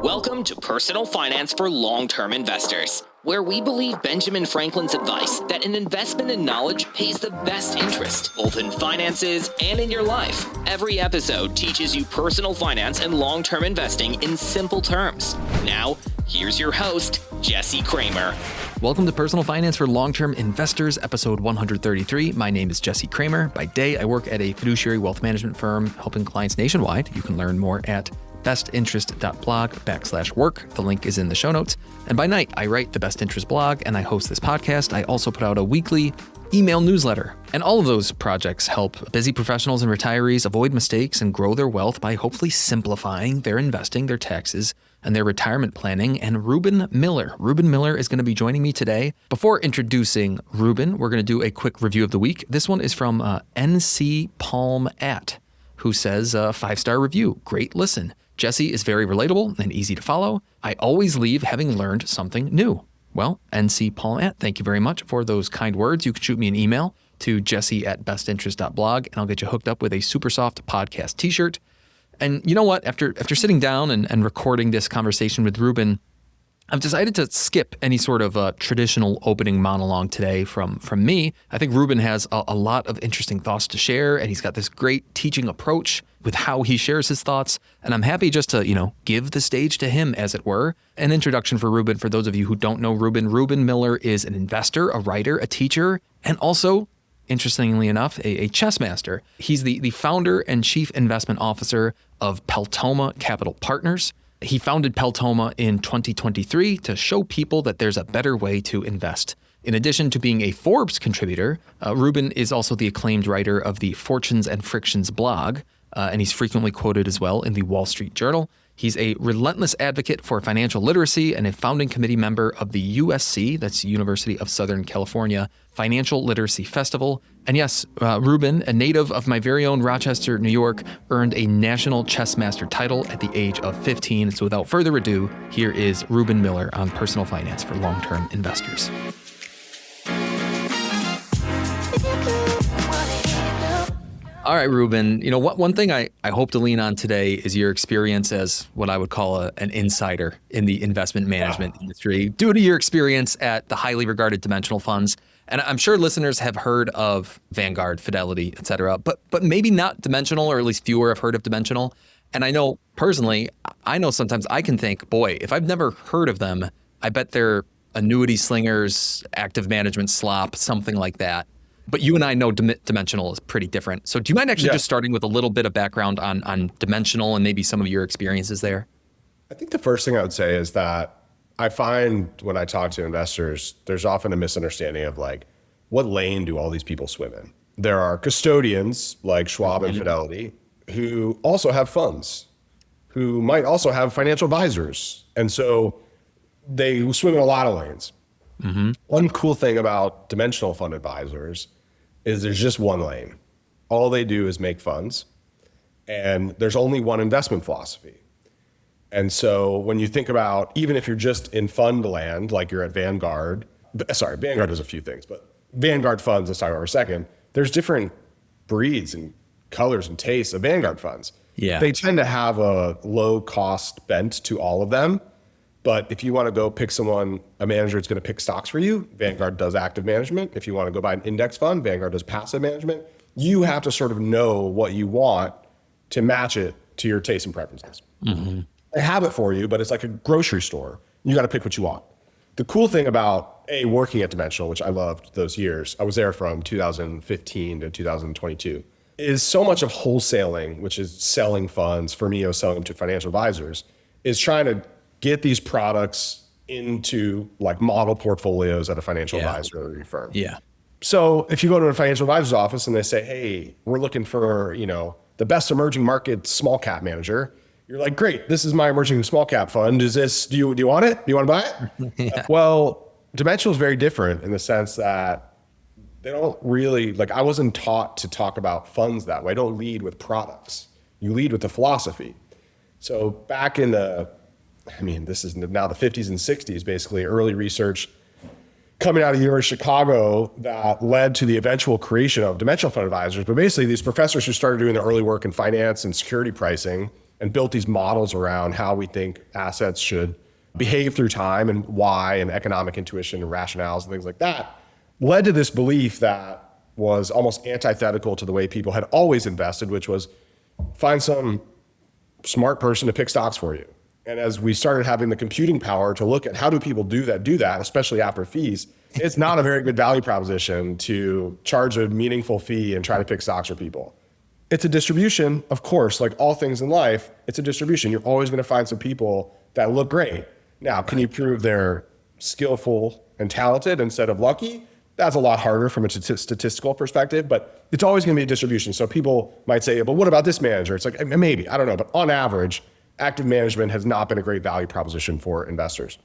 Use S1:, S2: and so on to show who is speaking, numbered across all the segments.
S1: Welcome to Personal Finance for Long-Term Investors, where we believe Benjamin Franklin's advice that an investment in knowledge pays the best interest, both in finances and in your life. Every episode teaches you personal finance and long-term investing in simple terms. Now, here's your host, Jesse Kramer.
S2: Welcome to Personal Finance for Long-Term Investors, episode 133. My name is Jesse Kramer. By day, I work at a fiduciary wealth management firm helping clients nationwide. You can learn more at bestinterest.blog/work. The link is in the show notes. And by night, I write the Best Interest blog and I host this podcast. I also put out a weekly email newsletter. And all of those projects help busy professionals and retirees avoid mistakes and grow their wealth by hopefully simplifying their investing, their taxes, and their retirement planning. And Rubin Miller is going to be joining me today. Before introducing Rubin, we're going to do a quick review of the week. This one is from NC Palm At, who says, 5-star review, great listen. Jesse is very relatable and easy to follow. I always leave having learned something new. Well, NC Palm At, thank you very much for those kind words. You can shoot me an email to jesse@bestinterest.blog, and I'll get you hooked up with a super soft podcast t-shirt. And you know what? After sitting down and recording this conversation with Rubin, I've decided to skip any sort of traditional opening monologue today from me. I think Rubin has a lot of interesting thoughts to share, and he's got this great teaching approach with how he shares his thoughts. And I'm happy just to, give the stage to him, as it were. An introduction for Rubin, for those of you who don't know Rubin. Rubin Miller is an investor, a writer, a teacher, and also, interestingly enough, a chess master. He's the founder and chief investment officer of Peltoma Capital Partners. He founded Peltoma in 2023 to show people that there's a better way to invest. In addition to being a Forbes contributor, Rubin is also the acclaimed writer of the Fortunes and Frictions blog, and he's frequently quoted as well in the Wall Street Journal. He's a relentless advocate for financial literacy and a founding committee member of the USC, that's University of Southern California, Financial Literacy Festival. And yes, Rubin, a native of my very own Rochester, New York, earned a national chess master title at the age of 15. So without further ado, here is Rubin Miller on personal finance for long-term investors. All right, Rubin, one thing I hope to lean on today is your experience as what I would call an insider in the investment management industry, due to your experience at the highly regarded dimensional funds. And I'm sure listeners have heard of Vanguard, Fidelity, et cetera, but maybe not dimensional, or at least fewer have heard of dimensional. And I know personally, sometimes I can think, boy, if I've never heard of them, I bet they're annuity slingers, active management slop, something like that. But you and I know dimensional is pretty different. So do you mind actually just starting with a little bit of background on dimensional and maybe some of your experiences there?
S3: I think the first thing I would say is that I find when I talk to investors, there's often a misunderstanding of what lane do all these people swim in? There are custodians like Schwab and Fidelity who also have funds, who might also have financial advisors. And so they swim in a lot of lanes. Mm-hmm. One cool thing about dimensional fund advisors is there's just one lane. All they do is make funds, and there's only one investment philosophy. And so when you think about, even if you're just in fund land, like you're at Vanguard, Vanguard does a few things, but Vanguard funds, let's talk about for a second, there's different breeds and colors and tastes of Vanguard funds.
S2: Yeah.
S3: They tend to have a low cost bent to all of them. But if you want to go pick a manager that's going to pick stocks for you, Vanguard does active management. If you want to go buy an index fund, Vanguard does passive management. You have to sort of know what you want to match it to your tastes and preferences. Mm-hmm. They have it for you, but it's like a grocery store. You got to pick what you want. The cool thing about working at Dimensional, which I loved those years, I was there from 2015 to 2022, is so much of wholesaling, which is selling funds, for me, selling them to financial advisors, is trying to get these products into model portfolios at a financial advisory firm.
S2: Yeah.
S3: So if you go to a financial advisor's office and they say, hey, we're looking for, the best emerging market small cap manager, you're like, great, this is my emerging small cap fund. Do you want it? Do you want to buy it?
S2: Yeah.
S3: Well, Dimensional is very different in the sense that they don't really, I wasn't taught to talk about funds that way. I don't lead with products. You lead with the philosophy. So back in this is now the 50s and 60s, basically, early research coming out of the University of Chicago that led to the eventual creation of dimensional fund advisors. But basically, these professors who started doing the early work in finance and security pricing and built these models around how we think assets should behave through time and why, and economic intuition and rationales and things like that, led to this belief that was almost antithetical to the way people had always invested, which was find some smart person to pick stocks for you. And as we started having the computing power to look at how do people do that, especially after fees, it's not a very good value proposition to charge a meaningful fee and try to pick stocks for people. It's a distribution, of course, like all things in life, it's a distribution. You're always going to find some people that look great. Now, can you prove they're skillful and talented instead of lucky? That's a lot harder from a statistical perspective, but it's always going to be a distribution. So people might say, but what about this manager? It's like, maybe, I don't know. But on average, active management has not been a great value proposition for investors.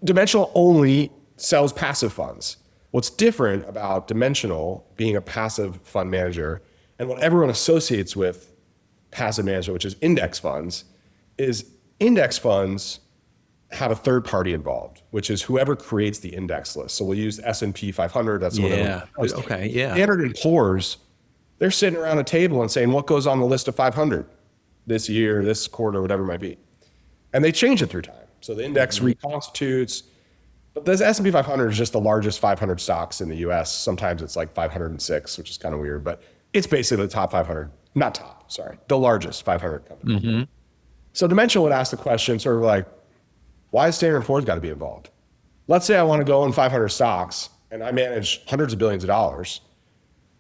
S3: Dimensional only sells passive funds. What's different about Dimensional being a passive fund manager and what everyone associates with passive management, which is index funds, is index funds have a third party involved, which is whoever creates the index list. So we'll use S&P 500. That's what
S2: Okay. Yeah.
S3: Standard & Poor's, they're sitting around a table and saying, what goes on the list of 500 this year, this quarter, whatever it might be. And they change it through time. So the index reconstitutes, but this S&P 500 is just the largest 500 stocks in the US. Sometimes it's like 506, which is kind of weird, but it's basically the top 500, the largest 500 company. So Dimensional would ask the question sort of like, why has Standard & Poor's got to be involved? Let's say I want to go in 500 stocks and I manage hundreds of billions of dollars.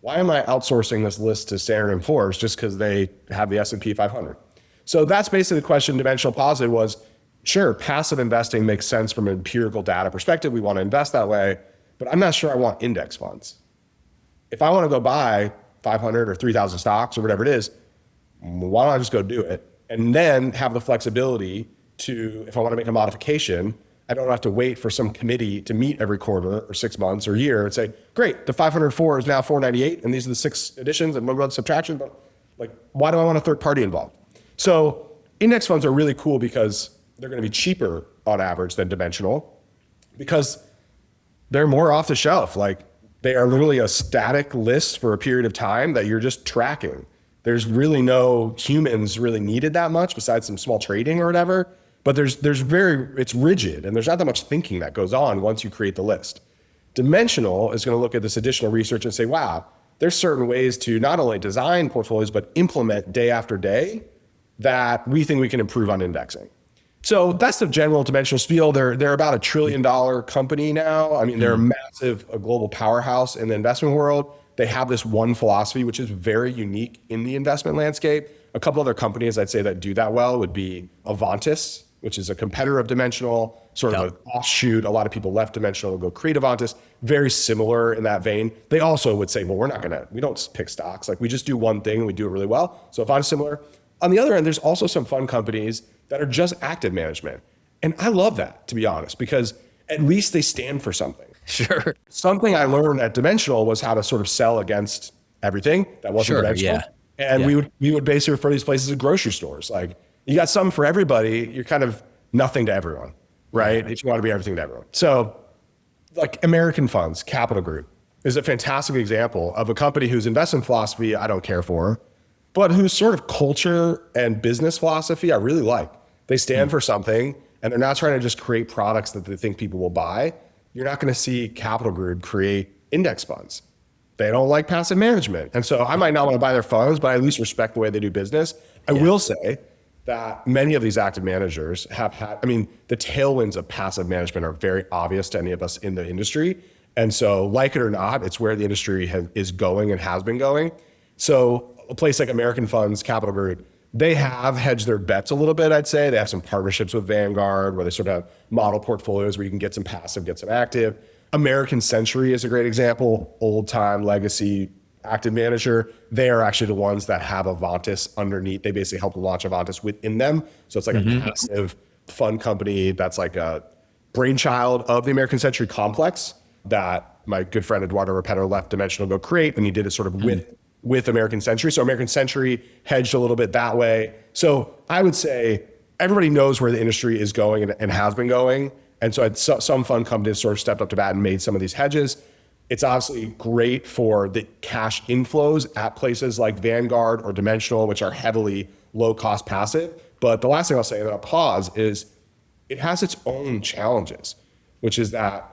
S3: Why am I outsourcing this list to Standard & Poor's just because they have the S&P 500? So that's basically the question Dimensional posited was, sure, passive investing makes sense from an empirical data perspective. We want to invest that way, but I'm not sure I want index funds. If I want to go buy 500 or 3,000 stocks or whatever it is, why don't I just go do it? And then have the flexibility to, if I want to make a modification, I don't have to wait for some committee to meet every quarter or 6 months or year and say, great, the 504 is now 498 and these are the 6 additions and one run subtraction, but like, why do I want a third party involved? So index funds are really cool because they're going to be cheaper on average than Dimensional because they're more off the shelf. Like they are literally a static list for a period of time that you're just tracking. There's really no humans really needed that much besides some small trading or whatever. But it's rigid and there's not that much thinking that goes on once you create the list. Dimensional is going to look at this additional research and say, wow, there's certain ways to not only design portfolios, but implement day after day that we think we can improve on indexing. So that's the general Dimensional spiel. They're about $1 trillion company now. I mean, they're a global powerhouse in the investment world. They have this one philosophy, which is very unique in the investment landscape. A couple other companies I'd say that do that well would be Avantis, which is a competitor of Dimensional, sort of an offshoot. A lot of people left Dimensional to go create Avantis. Very similar in that vein. They also would say, well, we don't pick stocks. Like we just do one thing and we do it really well. So Avantis similar. On the other end, there's also some fund companies that are just active management. And I love that, to be honest, because at least they stand for something.
S2: Sure.
S3: Something I learned at Dimensional was how to sort of sell against everything that wasn't Dimensional. And we would basically refer to these places as grocery stores. Like you got something for everybody, you're kind of nothing to everyone, right? If you want to be everything to everyone. So like American Funds, Capital Group is a fantastic example of a company whose investment philosophy I don't care for, but whose sort of culture and business philosophy I really like. They stand for something and they're not trying to just create products that they think people will buy. You're not going to see Capital Group create index funds. They don't like passive management. And so I might not want to buy their funds, but I at least respect the way they do business. I will say that many of these active managers have had, the tailwinds of passive management are very obvious to any of us in the industry. And so like it or not, it's where the industry is going and has been going. So a place like American Funds, Capital Group, they have hedged their bets a little bit, I'd say. They have some partnerships with Vanguard where they sort of have model portfolios where you can get some passive, get some active. American Century is a great example, old time legacy active manager. They are actually the ones that have Avantis underneath. They basically help launch Avantis within them. So it's like a passive fund company that's like a brainchild of the American Century complex that my good friend Eduardo Repetto left Dimensional to go create, and he did it sort of with American Century. So American Century hedged a little bit that way. So I would say everybody knows where the industry is going and has been going. And so some fund companies sort of stepped up to bat and made some of these hedges. It's obviously great for the cash inflows at places like Vanguard or Dimensional, which are heavily low cost passive. But the last thing I'll say, and then I'll pause, is it has its own challenges, which is that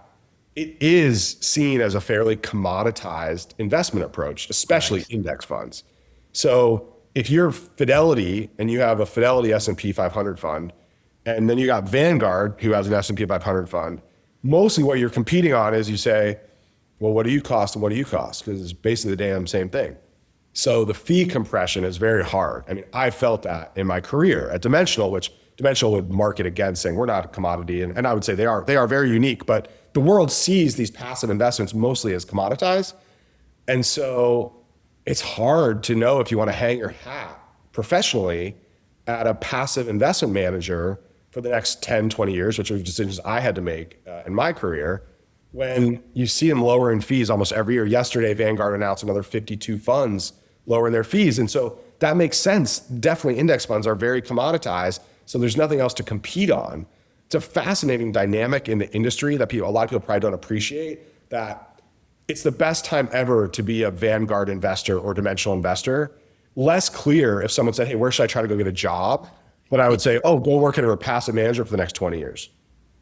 S3: it is seen as a fairly commoditized investment approach, especially index funds. So if you're Fidelity and you have a Fidelity S&P 500 fund, and then you got Vanguard who has an S&P 500 fund, mostly what you're competing on is you say, well, what do you cost and what do you cost? Because it's basically the damn same thing. So the fee compression is very hard. I mean, I felt that in my career at Dimensional, which Dimensional would market against, saying we're not a commodity. And I would say they are very unique, but the world sees these passive investments mostly as commoditized. And so it's hard to know if you want to hang your hat professionally at a passive investment manager for the next 10, 20 years, which are decisions I had to make in my career, when you see them lowering fees almost every year. Yesterday, Vanguard announced another 52 funds lowering their fees. And so that makes sense. Definitely index funds are very commoditized, so there's nothing else to compete on. It's a fascinating dynamic in the industry that a lot of people probably don't appreciate, that it's the best time ever to be a Vanguard investor or Dimensional investor. Less clear if someone said, hey, where should I try to go get a job? But I would say, oh, go work at a passive manager for the next 20 years.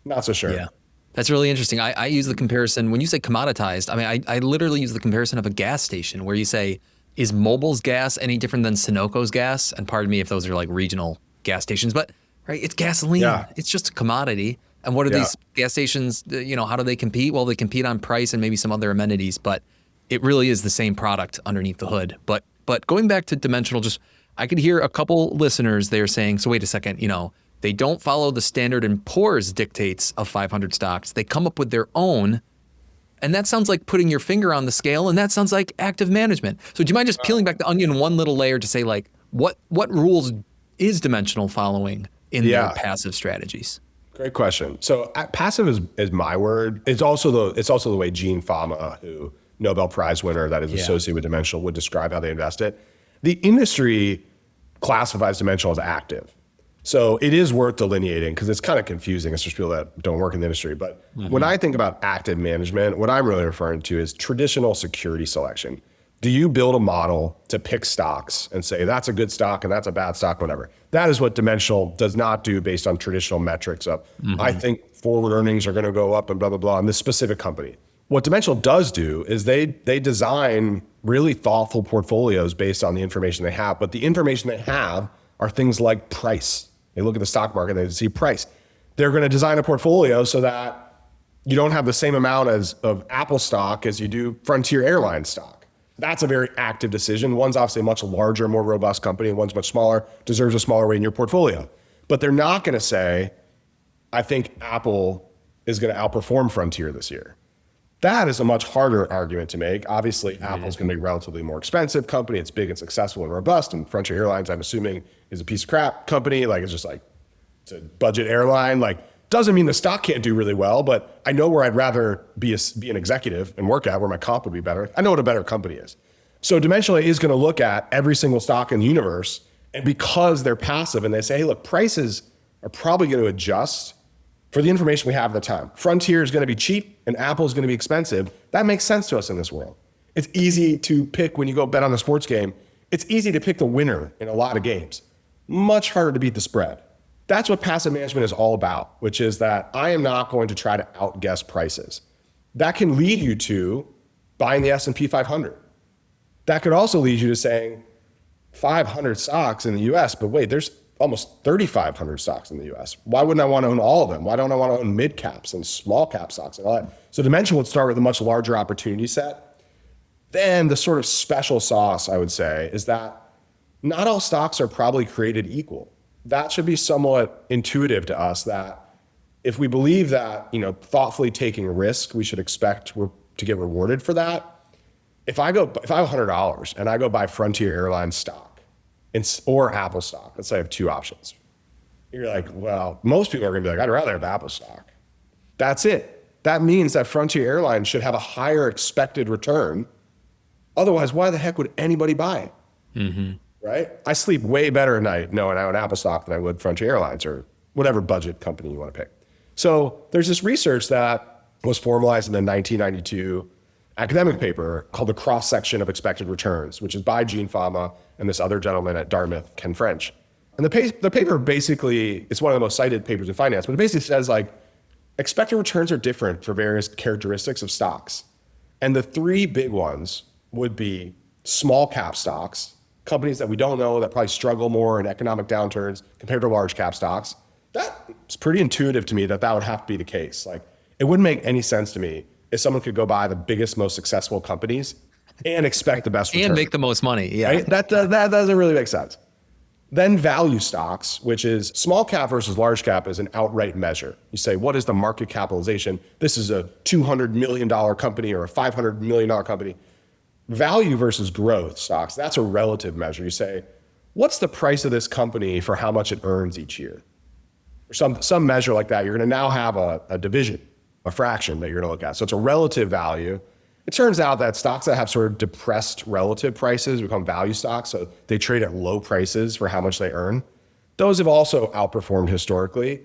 S3: Not so sure.
S2: Yeah. That's really interesting. I use the comparison, when you say commoditized, I mean, I literally use the comparison of a gas station where you say, is Mobil's gas any different than Sunoco's gas? And pardon me if those are like regional gas stations, but right, it's gasoline. Yeah. It's just a commodity. And what are these gas stations, how do they compete? Well, they compete on price and maybe some other amenities, but it really is the same product underneath the hood. But going back to Dimensional, I could hear a couple listeners there saying, so wait a second, they don't follow the Standard & Poor's dictates of 500 stocks. They come up with their own. And that sounds like putting your finger on the scale, and that sounds like active management. So do you mind just peeling back the onion one little layer to say, like, what rules is Dimensional following in their passive strategies?
S3: Great question. So passive is my word. It's also the way Gene Fama, who Nobel Prize winner that is associated with Dimensional, would describe how they invest it. The industry classifies Dimensional as active. So it is worth delineating because it's kind of confusing, especially people that don't work in the industry. But when I think about active management, what I'm really referring to is traditional security selection. Do you build a model to pick stocks and say that's a good stock and that's a bad stock, whatever? That is what Dimensional does not do based on traditional metrics of, I think forward earnings are going to go up and blah, blah, blah on this specific company. What Dimensional does do is they design really thoughtful portfolios based on the information they have. But the information they have are things like price. They look at the stock market, they see price. They're going to design a portfolio so that you don't have the same amount of Apple stock as you do Frontier Airlines stock. That's a very active decision. One's obviously a much larger, more robust company, and one's much smaller, deserves a smaller weight in your portfolio. But they're not going to say, I think Apple is going to outperform Frontier this year. That is a much harder argument to make. Obviously, Apple's going to be a relatively more expensive company. It's big and successful and robust. And Frontier Airlines, I'm assuming, is a piece of crap company. Like, it's a budget airline. Like, doesn't mean the stock can't do really well, but I know where I'd rather be an executive and work at, where my comp would be better. I know what a better company is. So Dimensional is going to look at every single stock in the universe. And because they're passive and they say, hey, look, prices are probably going to adjust for the information we have at the time. Frontier is going to be cheap and Apple is going to be expensive. That makes sense to us in this world. It's easy to pick when you go bet on a sports game. It's easy to pick the winner in a lot of games. Much harder to beat the spread. That's what passive management is all about, which is that I am not going to try to outguess prices. That can lead you to buying the S&P 500. That could also lead you to saying 500 stocks in the US, but wait, there's almost 3,500 stocks in the US. Why wouldn't I want to own all of them? Why don't I want to own mid caps and small cap stocks and all that? So Dimension would start with a much larger opportunity set. Then the sort of special sauce, I would say, is that not all stocks are probably created equal. That should be somewhat intuitive to us, that if we believe that, thoughtfully taking risk, we should expect to get rewarded for that. If I have $100 and I go buy Frontier Airlines stock, or Apple stock, let's say I have two options. You're like, well, most people are gonna be like, I'd rather have Apple stock. That's it. That means that Frontier Airlines should have a higher expected return. Otherwise, why the heck would anybody buy it? Right? I sleep way better at night knowing I own Apple stock than I would Frontier Airlines or whatever budget company you want to pick. So there's this research that was formalized in the 1992 academic paper called The Cross-Section of Expected Returns, which is by Gene Fama and this other gentleman at Dartmouth, Ken French. And the paper basically, it's one of the most cited papers in finance, but it basically says like, expected returns are different for various characteristics of stocks. And the three big ones would be small cap stocks, companies that we don't know that probably struggle more in economic downturns compared to large cap stocks. That's pretty intuitive to me that would have to be the case. Like, it wouldn't make any sense to me if someone could go buy the biggest, most successful companies and expect the best return.
S2: And make the most money. Yeah.
S3: Right? That doesn't really make sense. Then value stocks, which is small cap versus large cap, is an outright measure. You say, what is the market capitalization? This is a $200 million company or a $500 million company. Value versus growth stocks, that's a relative measure. You say, what's the price of this company for how much it earns each year? Or some measure like that. You're going to now have a division, a fraction that you're going to look at. So it's a relative value. It turns out that stocks that have sort of depressed relative prices become value stocks. So they trade at low prices for how much they earn. Those have also outperformed historically.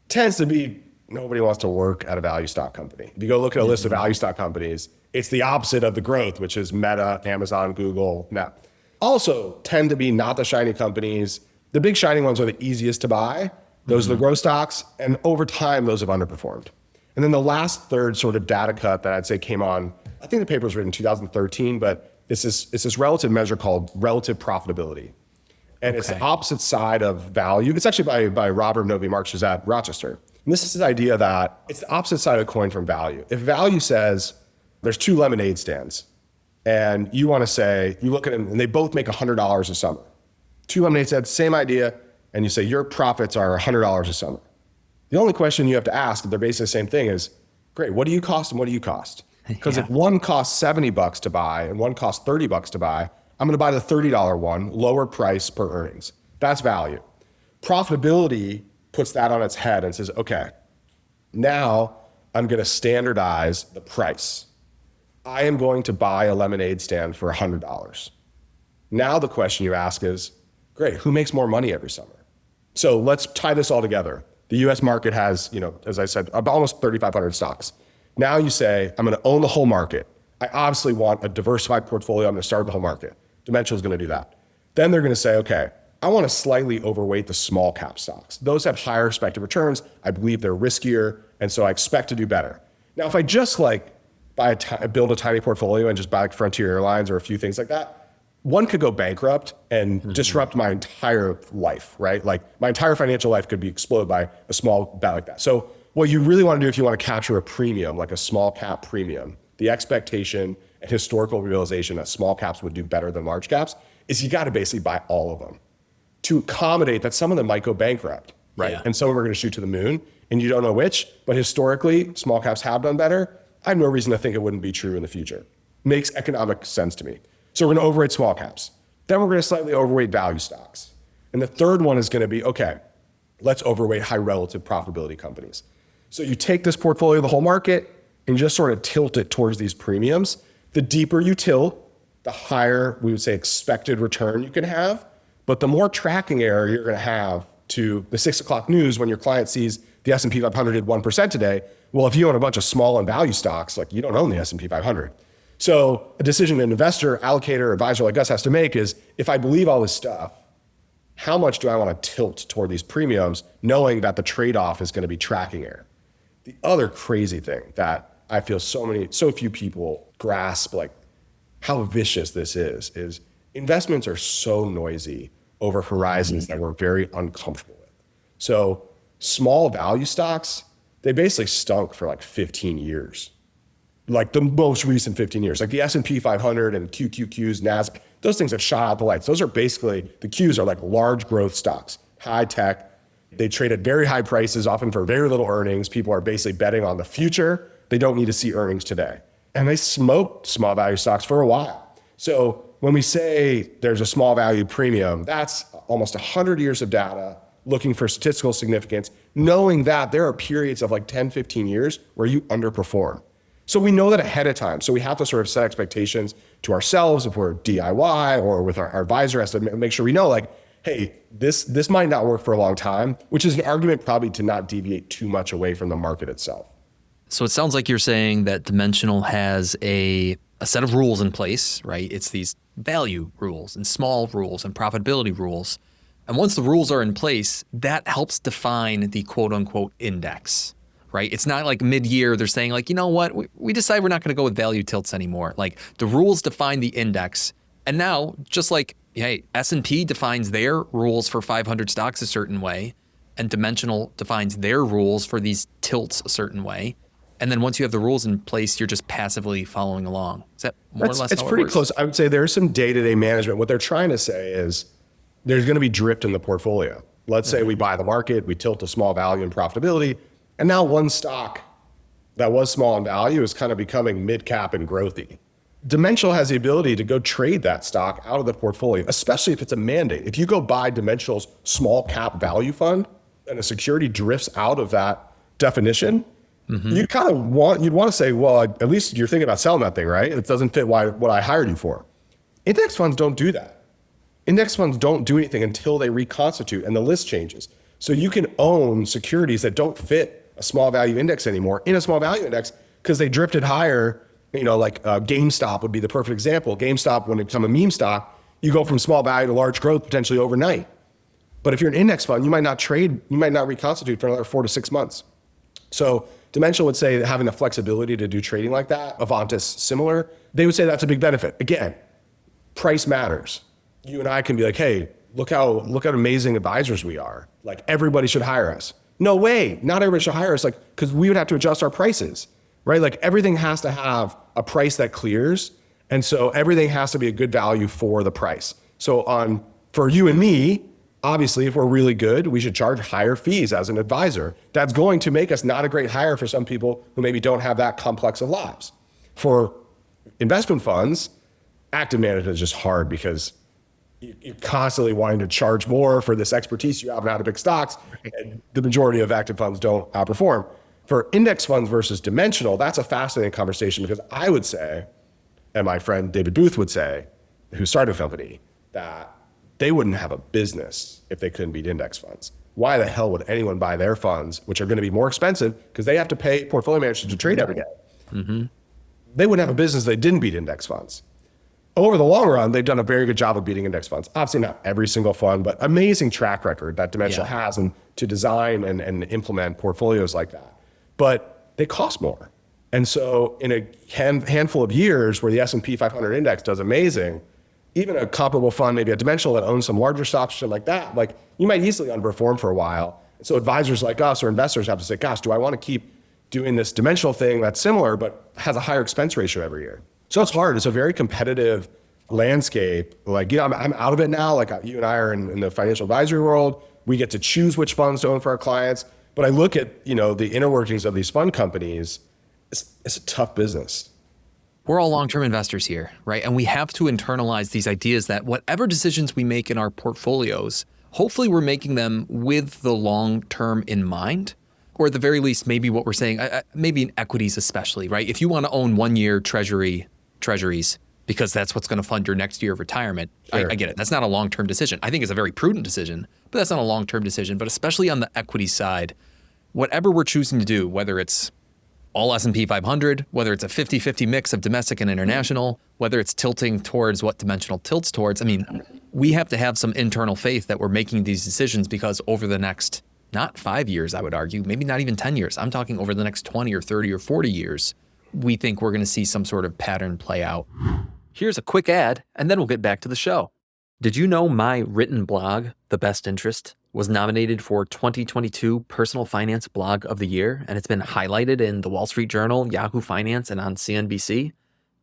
S3: Tends to be nobody wants to work at a value stock company. If you go look at a list of value stock companies, it's the opposite of the growth, which is Meta, Amazon, Google, Net. Also tend to be not the shiny companies. The big shining ones are the easiest to buy. Those are the growth stocks. And over time, those have underperformed. And then the last third sort of data cut that I'd say came on, I think the paper was written in 2013, but it's this relative measure called relative profitability. And it's the opposite side of value. It's actually by Robert Novi Marx at Rochester. And this is this idea that it's the opposite side of the coin from value. If value says there's two lemonade stands and you want to say, you look at them and they both make $100 a summer. Two lemonade stands, same idea, and you say your profits are $100 a summer. The only question you have to ask if they're basically the same thing is, great, what do you cost and what do you cost? Because if one costs $70 to buy and one costs $30 to buy, I'm going to buy the $30 one, lower price per earnings. That's value. Profitability puts that on its head and says, okay, now I'm going to standardize the price. I am going to buy a lemonade stand for $100. Now the question you ask is, great, who makes more money every summer? So let's tie this all together. The US market has, as I said, about almost 3,500 stocks. Now you say, I'm going to own the whole market. I obviously want a diversified portfolio. I'm going to start the whole market. Dimensional is going to do that. Then they're going to say, okay, I want to slightly overweight the small cap stocks. Those have higher expected returns. I believe they're riskier, and so I expect to do better. Now, if I just build a tiny portfolio and just buy like Frontier Airlines or a few things like that, one could go bankrupt and disrupt my entire life, right? Like my entire financial life could be exploded by a small bet like that. So what you really want to do if you want to capture a premium, like a small cap premium, the expectation and historical realization that small caps would do better than large caps, is you got to basically buy all of them to accommodate that some of them might go bankrupt, right? Yeah. And some of them are going to shoot to the moon, and you don't know which, but historically, small caps have done better. I have no reason to think it wouldn't be true in the future. Makes economic sense to me. So we're going to overweight small caps. Then we're going to slightly overweight value stocks. And the third one is going to be, okay, let's overweight high relative profitability companies. So you take this portfolio of the whole market and just sort of tilt it towards these premiums. The deeper you tilt, the higher, we would say, expected return you can have. But the more tracking error you're going to have to the 6 o'clock news when your client sees the S&P 500 did 1% today. Well, if you own a bunch of small and value stocks, like you don't own the S&P 500. So a decision an investor, allocator, advisor like us has to make is, if I believe all this stuff, how much do I want to tilt toward these premiums, knowing that the trade-off is going to be tracking error? The other crazy thing that I feel so few people grasp, like how vicious this is investments are so noisy over horizons that we're very uncomfortable with. So small value stocks, they basically stunk for like 15 years. Like the most recent 15 years, like the S&P 500 and QQQs, NASDAQ, those things have shot out the lights. Those are basically, the Qs are like large growth stocks, high tech. They trade at very high prices, often for very little earnings. People are basically betting on the future. They don't need to see earnings today. And they smoked small value stocks for a while. So when we say there's a small value premium, that's almost 100 years of data looking for statistical significance, knowing that there are periods of like 10, 15 years where you underperform. So we know that ahead of time. So we have to sort of set expectations to ourselves if we're DIY or with our advisor has to make sure we know, like, hey, this might not work for a long time, which is an argument probably to not deviate too much away from the market itself.
S2: So it sounds like you're saying that Dimensional has a set of rules in place, right? It's these value rules and small rules and profitability rules. And once the rules are in place, that helps define the quote unquote index, right? It's not like mid-year they're saying like, you know what, we decide we're not going to go with value tilts anymore. Like the rules define the index. And now, just like, hey, S&P defines their rules for 500 stocks a certain way, and Dimensional defines their rules for these tilts a certain way. And then once you have the rules in place, you're just passively following along. Is that more or less
S3: it's
S2: how it
S3: pretty
S2: works?
S3: close. I would say there's some day-to-day management. What they're trying to say is there's going to be drift in the portfolio. Let's say we buy the market, we tilt to small value and profitability, and now one stock that was small in value is kind of becoming mid-cap and growthy. Dimensional has the ability to go trade that stock out of the portfolio, especially if it's a mandate. If you go buy Dimensional's small cap value fund and a security drifts out of that definition, you kind of you'd want to say, well, at least you're thinking about selling that thing, right? It doesn't fit what I hired you for. Index funds don't do that. Index funds don't do anything until they reconstitute and the list changes. So you can own securities that don't fit a small value index anymore in a small value index because they drifted higher. You know, like GameStop would be the perfect example. GameStop, when it become a meme stock, you go from small value to large growth potentially overnight. But if you're an index fund, you might not reconstitute for another 4 to 6 months. So Dimensional would say that having the flexibility to do trading like that, Avantis similar, they would say that's a big benefit. Again, price matters. You and I can be like, hey, look how amazing advisors we are. Like everybody should hire us. No way, not everybody should hire us. Like, because we would have to adjust our prices, right? Like everything has to have a price that clears. And so everything has to be a good value for the price. So for you and me, obviously, if we're really good, we should charge higher fees as an advisor. That's going to make us not a great hire for some people who maybe don't have that complex of lives. For investment funds, active management is just hard because you're constantly wanting to charge more for this expertise you have in how to pick stocks, and the majority of active funds don't outperform. For index funds versus dimensional, that's a fascinating conversation because I would say, and my friend David Booth would say, who started a company, that they wouldn't have a business if they couldn't beat index funds. Why the hell would anyone buy their funds, which are going to be more expensive because they have to pay portfolio managers to trade every day? Mm-hmm. They wouldn't have a business if they didn't beat index funds. Over the long run, they've done a very good job of beating index funds. Obviously not every single fund, but amazing track record that Dimensional has and to design and implement portfolios like that. But they cost more. And so in a handful of years where the S&P 500 index does amazing, even a comparable fund, maybe a Dimensional that owns some larger stocks, shit like that, like you might easily underperform for a while. So advisors like us or investors have to say, gosh, do I want to keep doing this Dimensional thing that's similar but has a higher expense ratio every year? So it's hard. It's a very competitive landscape. Like, you know, I'm out of it now. Like you and I are in the financial advisory world. We get to choose which funds to own for our clients. But I look at, you know, the inner workings of these fund companies. It's a tough business.
S2: We're all long-term investors here, right? And we have to internalize these ideas that whatever decisions we make in our portfolios, hopefully we're making them with the long-term in mind, or at the very least, maybe what we're saying, maybe in equities especially, right? If you want to own 1 year treasuries, because that's what's going to fund your next year of retirement,
S3: Sure.
S2: I get it. That's not a long-term decision. I think it's a very prudent decision, but that's not a long-term decision. But especially on the equity side, whatever we're choosing to do, whether it's all S&P 500, whether it's a 50-50 mix of domestic and international, whether it's tilting towards what Dimensional tilts towards, I mean, we have to have some internal faith that we're making these decisions because over the next, not 5 years, I would argue, maybe not even 10 years, I'm talking over the next 20 or 30 or 40 years, we think we're going to see some sort of pattern play out. Here's a quick ad, and then we'll get back to the show. Did you know my written blog, The Best Interest, was nominated for 2022 Personal Finance Blog of the Year, and it's been highlighted in the Wall Street Journal, Yahoo Finance, and on CNBC?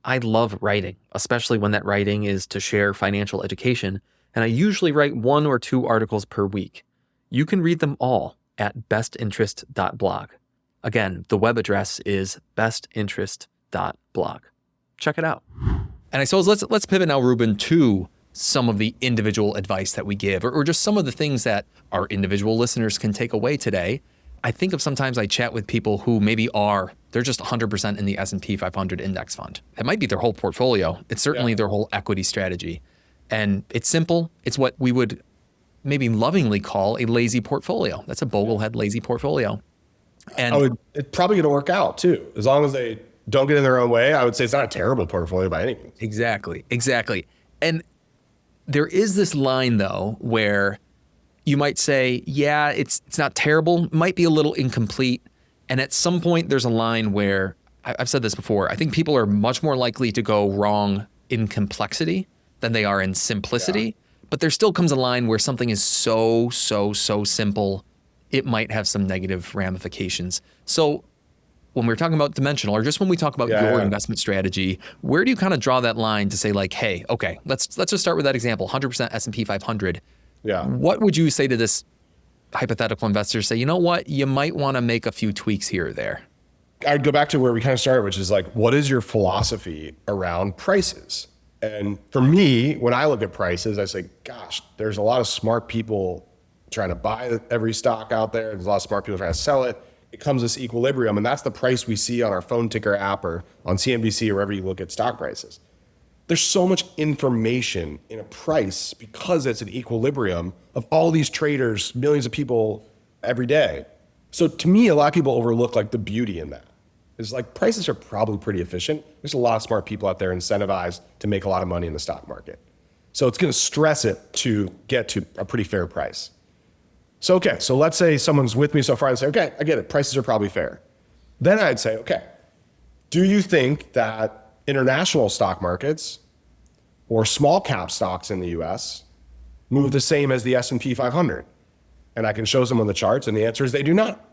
S2: I love writing, especially when that writing is to share financial education, and I usually write 1 or 2 articles per week. You can read them all at bestinterest.blog. Again, the web address is bestinterest.blog. Check it out. And I suppose let's pivot now, Rubin, to some of the individual advice that we give, or just some of the things that our individual listeners can take away today. I think of sometimes I chat with people who maybe they're just 100% in the S&P 500 index fund. It might be their whole portfolio. It's certainly their whole equity strategy. And it's simple. It's what we would maybe lovingly call a lazy portfolio. That's a boglehead lazy portfolio. And
S3: it's probably going to work out too. As long as they don't get in their own way, I would say it's not a terrible portfolio by any means.
S2: Exactly. And there is this line, though, where you might say, yeah, it's not terrible, might be a little incomplete. And at some point, there's a line where, I've said this before, I think people are much more likely to go wrong in complexity than they are in simplicity. Yeah. But there still comes a line where something is so simple, it might have some negative ramifications. So when we're talking about dimensional, or just when we talk about your investment strategy, where do you kind of draw that line to say like, hey, okay, let's just start with that example, 100% S&P 500.
S3: Yeah.
S2: What would you say to this hypothetical investor? Say, you know what, you might want to make a few tweaks here or there.
S3: I'd go back to where we kind of started, which is like, what is your philosophy around prices? And for me, when I look at prices, I say, gosh, there's a lot of smart people trying to buy every stock out there. There's a lot of smart people trying to sell it. It comes this equilibrium, and that's the price we see on our phone ticker app or on CNBC or wherever you look at stock prices. There's so much information in a price because it's an equilibrium of all these traders, millions of people every day. So to me, a lot of people overlook like the beauty in that. It's like prices are probably pretty efficient. There's a lot of smart people out there incentivized to make a lot of money in the stock market. So it's going to stress it to get to a pretty fair price. So, okay, so let's say someone's with me so far and say, okay, I get it. Prices are probably fair. Then I'd say, okay, do you think that international stock markets or small cap stocks in the US move the same as the S&P 500? And I can show them on the charts, and the answer is they do not.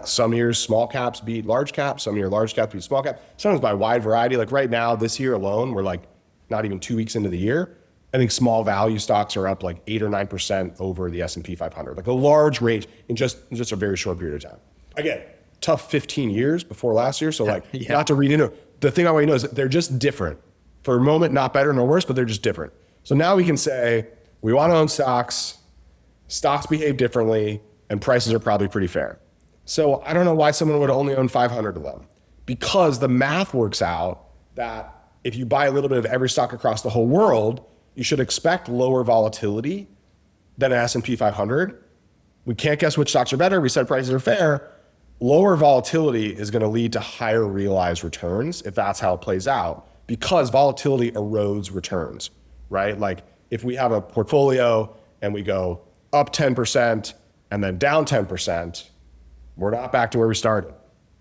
S3: Some years small caps beat large caps, some years large caps beat small caps, sometimes by a wide variety. Like right now, this year alone, we're like not even 2 weeks into the year. I think small value stocks are up like 8 or 9% over the S&P 500, like a large range in just a very short period of time. Again, tough 15 years before last year. So like not to read into it. The thing I want you to know is that they're just different. For a moment, not better nor worse, but they're just different. So now we can say we want to own stocks behave differently, and prices are probably pretty fair. So I don't know why someone would only own 500 of them, because the math works out that if you buy a little bit of every stock across the whole world, you should expect lower volatility than an S&P 500. We can't guess which stocks are better. We said prices are fair. Lower volatility is going to lead to higher realized returns if that's how it plays out, because volatility erodes returns, right? Like if we have a portfolio and we go up 10% and then down 10%, we're not back to where we started.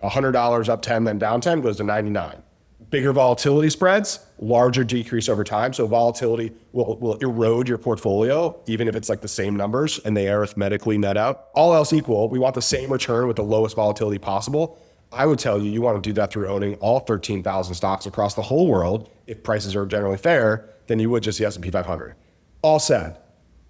S3: $100 up 10, then down 10 goes to 99. Bigger volatility spreads, larger decrease over time. So volatility will erode your portfolio, even if it's like the same numbers and they arithmetically net out. All else equal, we want the same return with the lowest volatility possible. I would tell you, you want to do that through owning all 13,000 stocks across the whole world. If prices are generally fair, than you would just the S&P 500. All said,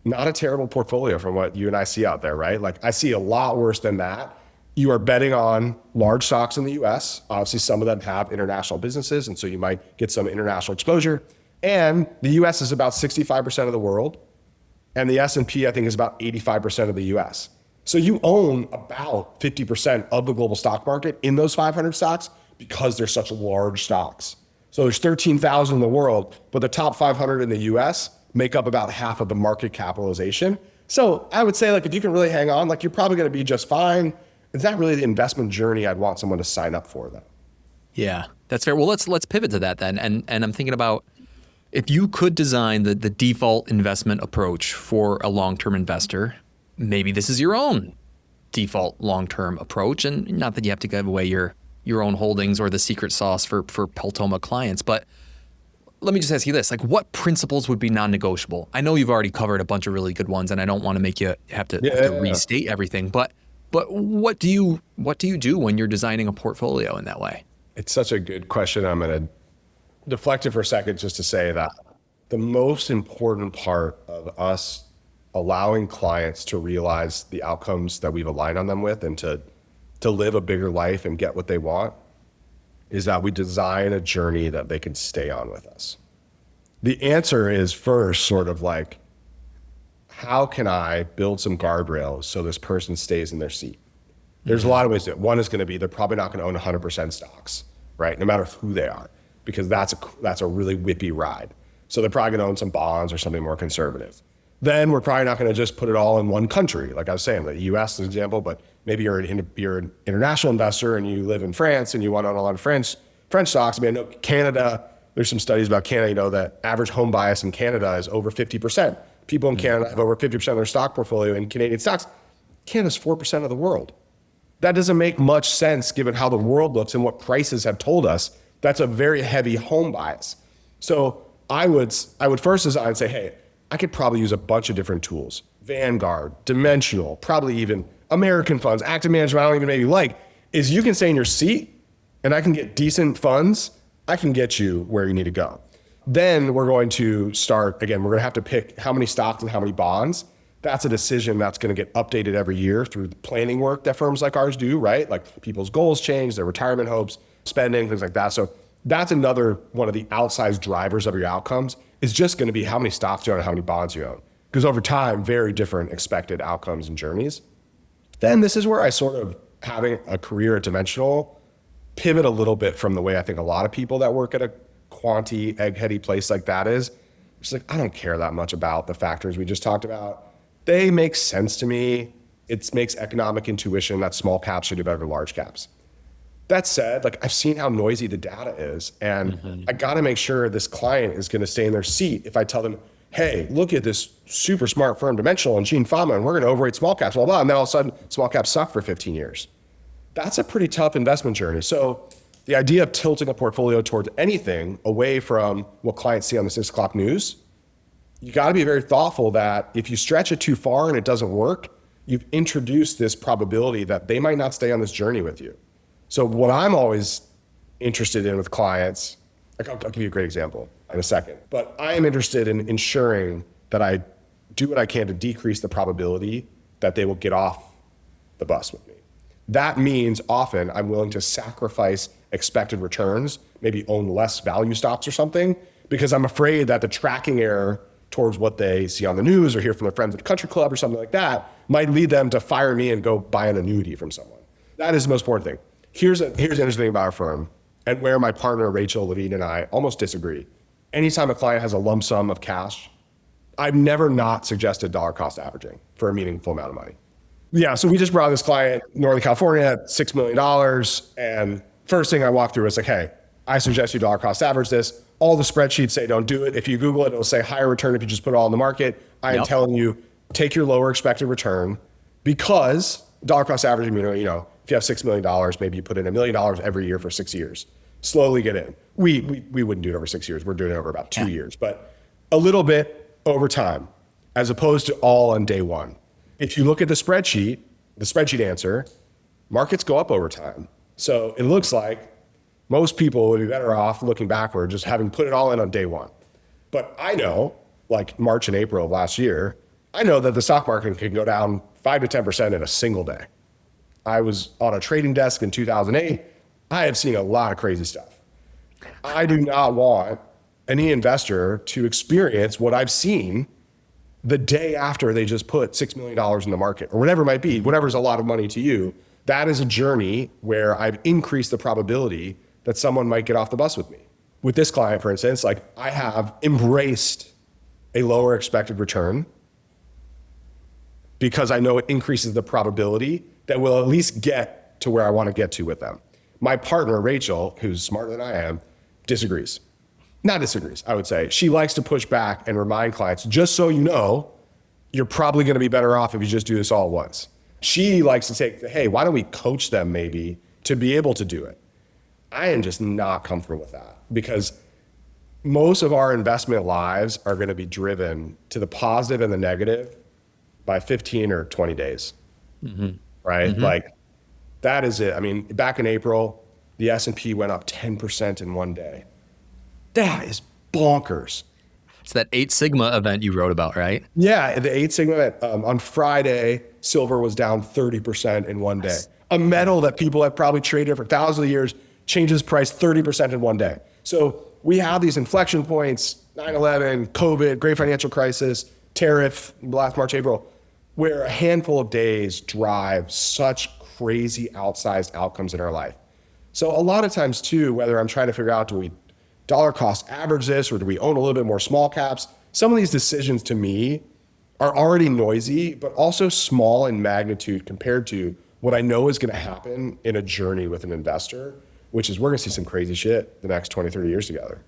S3: not a terrible portfolio from what you and I see out there, right? Like I see a lot worse than that. You are betting on large stocks in the US. Obviously, some of them have international businesses, and so you might get some international exposure. And the US is about 65% of the world, and the S&P, I think, is about 85% of the US. So you own about 50% of the global stock market in those 500 stocks because they're such large stocks. So there's 13,000 in the world, but the top 500 in the US make up about half of the market capitalization. So I would say, like, if you can really hang on, like, you're probably going to be just fine. It's not really the investment journey I'd want someone to sign up for, though.
S2: Yeah, that's fair. Well, let's pivot to that then. And I'm thinking about if you could design the default investment approach for a long-term investor, maybe this is your own default long-term approach. And not that you have to give away your own holdings or the secret sauce for Peltoma clients, but let me just ask you this, like what principles would be non-negotiable? I know you've already covered a bunch of really good ones and I don't want to make you have to restate everything, but what do you do when you're designing a portfolio in that way?
S3: It's such a good question. I'm going to deflect it for a second just to say that the most important part of us allowing clients to realize the outcomes that we've aligned on them with and to live a bigger life and get what they want is that we design a journey that they can stay on with us. The answer is first sort of like, how can I build some guardrails so this person stays in their seat? There's a lot of ways to do it. One is going to be they're probably not going to own 100% stocks, right? No matter who they are, because that's a really whippy ride. So they're probably going to own some bonds or something more conservative. Then we're probably not going to just put it all in one country. Like I was saying, the US is an example, but maybe you're an international investor and you live in France and you want to own a lot of French stocks. I mean, I know Canada, there's some studies about Canada, you know, that average home bias in Canada is over 50%. People in Canada have over 50% of their stock portfolio in Canadian stocks. Canada's 4% of the world. That doesn't make much sense given how the world looks and what prices have told us. That's a very heavy home bias. So I would first design and say, hey, I could probably use a bunch of different tools. Vanguard, Dimensional, probably even American funds, active management, I don't even maybe like, is you can stay in your seat and I can get decent funds. I can get you where you need to go. Then we're going to start, again, we're going to have to pick how many stocks and how many bonds. That's a decision that's going to get updated every year through the planning work that firms like ours do, right? Like people's goals change, their retirement hopes, spending, things like that. So that's another one of the outsized drivers of your outcomes is just going to be how many stocks you own and how many bonds you own. Because over time, very different expected outcomes and journeys. Then this is where I sort of, having a career at Dimensional, pivot a little bit from the way I think a lot of people that work at a quanti, egg-heady place like that is. It's like, I don't care that much about the factors we just talked about. They make sense to me. It makes economic intuition that small caps should do better than large caps. That said, like I've seen how noisy the data is, and I got to make sure this client is going to stay in their seat if I tell them, hey, look at this super smart firm, Dimensional and Gene Fama, and we're going to overweight small caps, blah, blah, and then all of a sudden small caps suck for 15 years. That's a pretty tough investment journey. So the idea of tilting a portfolio towards anything away from what clients see on the 6 o'clock news, you got to be very thoughtful that if you stretch it too far and it doesn't work, you've introduced this probability that they might not stay on this journey with you. So what I'm always interested in with clients, I'll give you a great example in a second, but I am interested in ensuring that I do what I can to decrease the probability that they will get off the bus with me. That means often I'm willing to sacrifice expected returns, maybe own less value stocks or something, because I'm afraid that the tracking error towards what they see on the news or hear from their friends at a country club or something like that might lead them to fire me and go buy an annuity from someone. That is the most important thing. Here's the interesting thing about our firm, and where my partner Rachel Levine and I almost disagree. Anytime a client has a lump sum of cash, I've never not suggested dollar cost averaging for a meaningful amount of money. Yeah, so we just brought this client, Northern California, at $6 million. And first thing I walked through was like, hey, I suggest you dollar cost average this. All the spreadsheets say don't do it. If you Google it, it'll say higher return if you just put it all in the market. I am telling you, take your lower expected return, because dollar cost averaging, if you have $6 million, maybe you put in $1 million every year for 6 years. Slowly get in. We wouldn't do it over 6 years. We're doing it over about 2 years, but a little bit over time, as opposed to all on day one. If you look at the spreadsheet answer, markets go up over time. So it looks like most people would be better off looking backward, just having put it all in on day one. But I know, like March and April of last year, I know that the stock market can go down 5 to 10% in a single day. I was on a trading desk in 2008. I have seen a lot of crazy stuff. I do not want any investor to experience what I've seen the day after they just put $6 million in the market, or whatever it might be, whatever's a lot of money to you. That is a journey where I've increased the probability that someone might get off the bus with me. With this client, for instance, like I have embraced a lower expected return because I know it increases the probability that we'll at least get to where I want to get to with them. My partner, Rachel, who's smarter than I am, disagrees. Not disagrees, I would say. She likes to push back and remind clients, just so you know, you're probably going to be better off if you just do this all at once. She likes to take, hey, why don't we coach them maybe to be able to do it? I am just not comfortable with that, because most of our investment lives are going to be driven to the positive and the negative by 15 or 20 days, right? Like that is it. I mean, back in April, the S&P went up 10% in one day. That is bonkers.
S2: It's that 8 Sigma event you wrote about, right?
S3: Yeah, the 8 Sigma event. On Friday, silver was down 30% in one day. A metal that people have probably traded for thousands of years changes price 30% in one day. So we have these inflection points, 9/11, COVID, great financial crisis, tariff, last March, April, where a handful of days drive such crazy outsized outcomes in our life. So a lot of times too, whether I'm trying to figure out, do we dollar cost average this, or do we own a little bit more small caps? Some of these decisions to me are already noisy, but also small in magnitude compared to what I know is going to happen in a journey with an investor, which is we're going to see some crazy shit the next 20, 30 years together.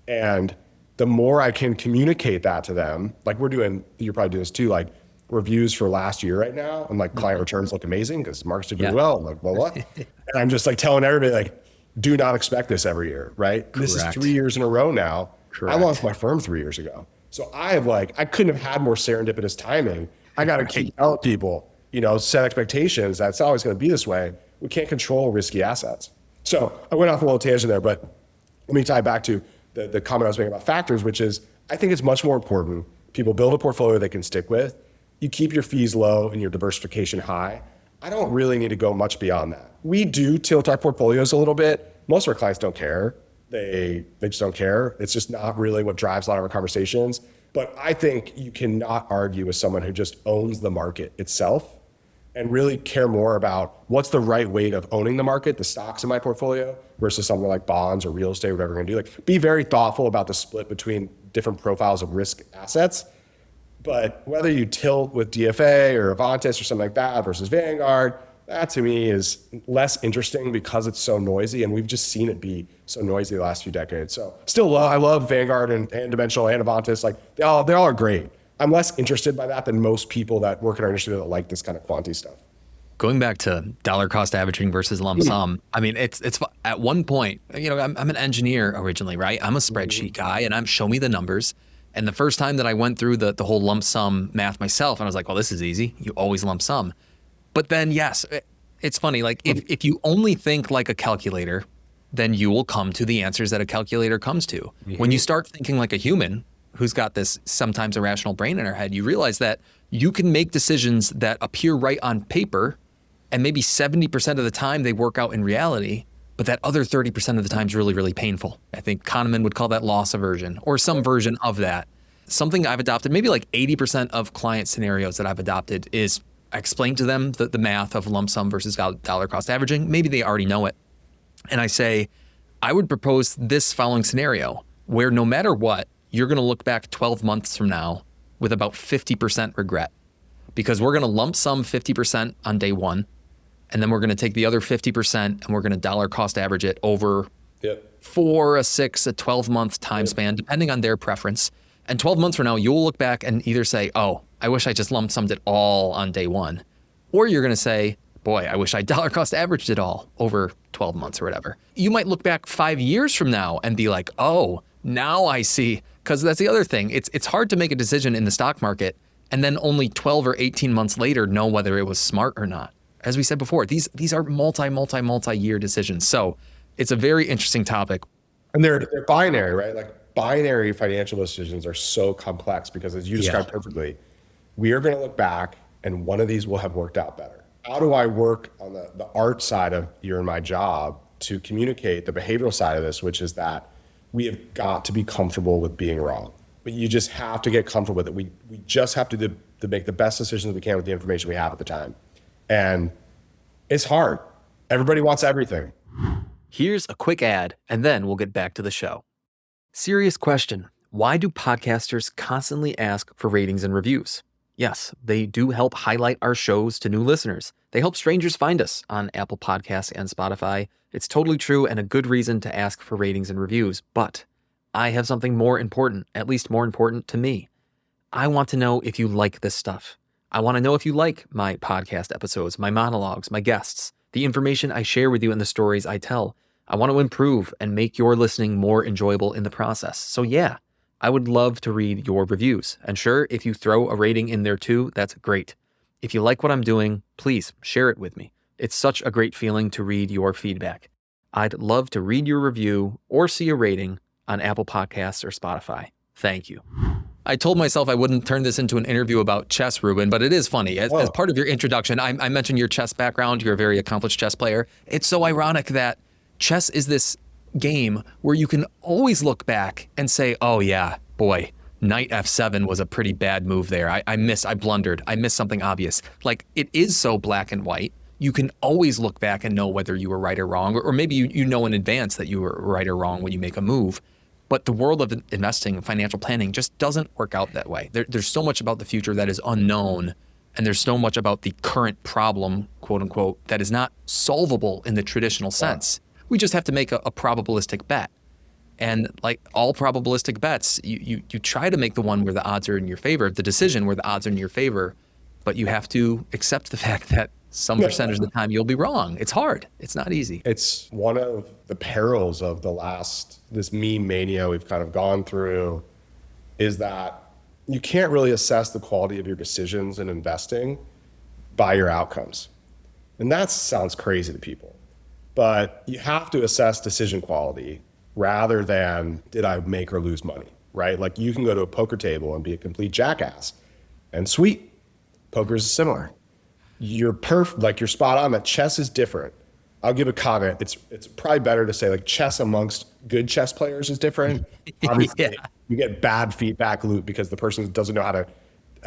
S3: And the more I can communicate that to them, like you're probably doing this too, like reviews for last year right now, and like client returns look amazing because markets did really well, and like blah, blah. And I'm just like telling everybody, like, do not expect this every year, right? Correct. This is 3 years in a row now. Correct. I launched my firm 3 years ago. So I couldn't have had more serendipitous timing. I got to keep telling people, set expectations. That's always going to be this way. We can't control risky assets. So I went off a little tangent there, but let me tie back to the comment I was making about factors, which is I think it's much more important people build a portfolio they can stick with. You keep your fees low and your diversification high. I don't really need to go much beyond that. We do tilt our portfolios a little bit. Most of our clients don't care. They just don't care. It's just not really what drives a lot of our conversations. But I think you cannot argue with someone who just owns the market itself and really care more about what's the right weight of owning the market, the stocks in my portfolio, versus something like bonds or real estate, whatever we're gonna do. Like, be very thoughtful about the split between different profiles of risk assets. But whether you tilt with DFA or Avantis or something like that versus Vanguard, that to me is less interesting because it's so noisy, and we've just seen it be so noisy the last few decades. So still, I love Vanguard and Dimensional and Avantis. Like, they all are great. I'm less interested by that than most people that work in our industry that like this kind of quantity stuff.
S2: Going back to dollar cost averaging versus lump sum, I mean, it's at one point, I'm an engineer originally, right? I'm a spreadsheet guy, and show me the numbers. And the first time that I went through the whole lump sum math myself, and I was like, well, this is easy. You always lump sum. But then, yes, it's funny. Like, if you only think like a calculator, then you will come to the answers that a calculator comes to. Mm-hmm. When you start thinking like a human who's got this sometimes irrational brain in our head, you realize that you can make decisions that appear right on paper, and maybe 70% of the time they work out in reality, but that other 30% of the time is really, really painful. I think Kahneman would call that loss aversion or some version of that. Something I've adopted, maybe like 80% of client scenarios that I've adopted is I explain to them the math of lump sum versus dollar cost averaging. Maybe they already know it. And I say, I would propose this following scenario where no matter what, you're going to look back 12 months from now with about 50% regret, because we're going to lump sum 50% on day one. And then we're going to take the other 50% and we're going to dollar cost average it over 4, a 6, a 12-month time span, depending on their preference. And 12 months from now, you'll look back and either say, oh, I wish I just lump summed it all on day one. Or you're going to say, boy, I wish I dollar cost averaged it all over 12 months or whatever. You might look back 5 years from now and be like, oh, now I see. Because that's the other thing. It's hard to make a decision in the stock market and then only 12 or 18 months later know whether it was smart or not. As we said before, these are multi-year decisions. So it's a very interesting topic.
S3: And they're binary, right? Like, binary financial decisions are so complex because, as you described perfectly, we are going to look back and one of these will have worked out better. How do I work on the art side of your and my job to communicate the behavioral side of this, which is that we have got to be comfortable with being wrong. But you just have to get comfortable with it. We just have to make the best decisions we can with the information we have at the time. And it's hard. Everybody wants everything.
S2: Here's a quick ad, and then we'll get back to the show. Serious question. Why do podcasters constantly ask for ratings and reviews? Yes, they do help highlight our shows to new listeners. They help strangers find us on Apple Podcasts and Spotify. It's totally true and a good reason to ask for ratings and reviews. But I have something more important, at least more important to me. I want to know if you like this stuff. I want to know if you like my podcast episodes, my monologues, my guests, the information I share with you and the stories I tell. I want to improve and make your listening more enjoyable in the process. So yeah, I would love to read your reviews. And sure, if you throw a rating in there too, that's great. If you like what I'm doing, please share it with me. It's such a great feeling to read your feedback. I'd love to read your review or see a rating on Apple Podcasts or Spotify. Thank you. I told myself I wouldn't turn this into an interview about chess, Rubin, but it is funny. As part of your introduction, I mentioned your chess background. You're a very accomplished chess player. It's so ironic that chess is this game where you can always look back and say, oh yeah, boy, knight f7 was a pretty bad move there. I blundered. I missed something obvious. Like, it is so black and white. You can always look back and know whether you were right or wrong, or maybe you know in advance that you were right or wrong when you make a move. But the world of investing and financial planning just doesn't work out that way. There's so much about the future that is unknown, and there's so much about the current problem, quote unquote, that is not solvable in the traditional sense. We just have to make a probabilistic bet. And like all probabilistic bets, you try to make the one where the odds are in your favor, the decision where the odds are in your favor, but you have to accept the fact that some percentage of the time you'll be wrong. It's hard. It's not easy.
S3: It's one of the perils of this meme mania we've kind of gone through, is that you can't really assess the quality of your decisions in investing by your outcomes. And that sounds crazy to people, but you have to assess decision quality rather than did I make or lose money, right? Like you can go to a poker table and be a complete jackass, and sweet, poker is similar. You're perfect, like you're spot on that chess is different. I'll give a comment. It's probably better to say like chess amongst good chess players is different. Obviously, you get bad feedback loop because the person doesn't know how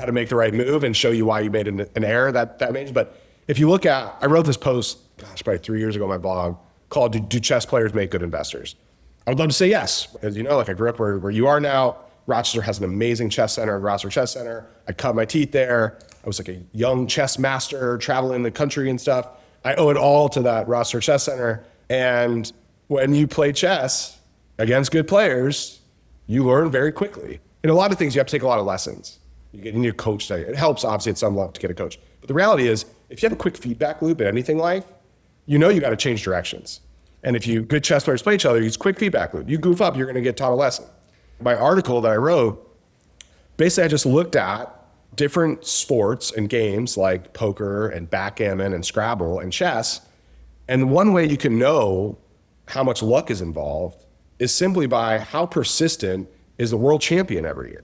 S3: to make the right move and show you why you made an error that made. But if you look at, I wrote this post, probably 3 years ago on my blog called "Do Chess Players Make Good Investors?" I would love to say yes. As you know, like I grew up where you are now. Rochester has an amazing chess center, Rochester Chess Center. I cut my teeth there. I was like a young chess master traveling the country and stuff. I owe it all to that Rochester Chess Center. And when you play chess against good players, you learn very quickly. In a lot of things, you have to take a lot of lessons. You need a coach. It helps, obviously, at some level to get a coach. But the reality is, if you have a quick feedback loop in anything in life, you know you got to change directions. And if good chess players play each other, use quick feedback loop. You goof up, you're going to get taught a lesson. My article that I wrote, basically I just looked at different sports and games like poker and backgammon and Scrabble and chess. And one way you can know how much luck is involved is simply by how persistent is the world champion every year.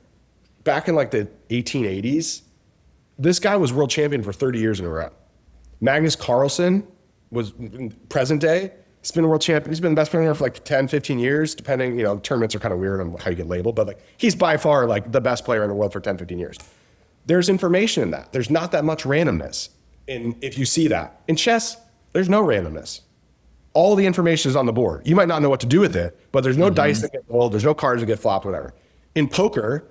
S3: Back in like the 1880s, this guy was world champion for 30 years in a row. Magnus Carlsen was present day. He's been a world champion. He's been the best player for like 10, 15 years, depending, tournaments are kind of weird on how you get labeled, but like he's by far like the best player in the world for 10, 15 years. There's information in that. There's not that much randomness. And if you see that in chess, there's no randomness. All the information is on the board. You might not know what to do with it, but there's no dice that get rolled. There's no cards that get flopped, whatever. In poker,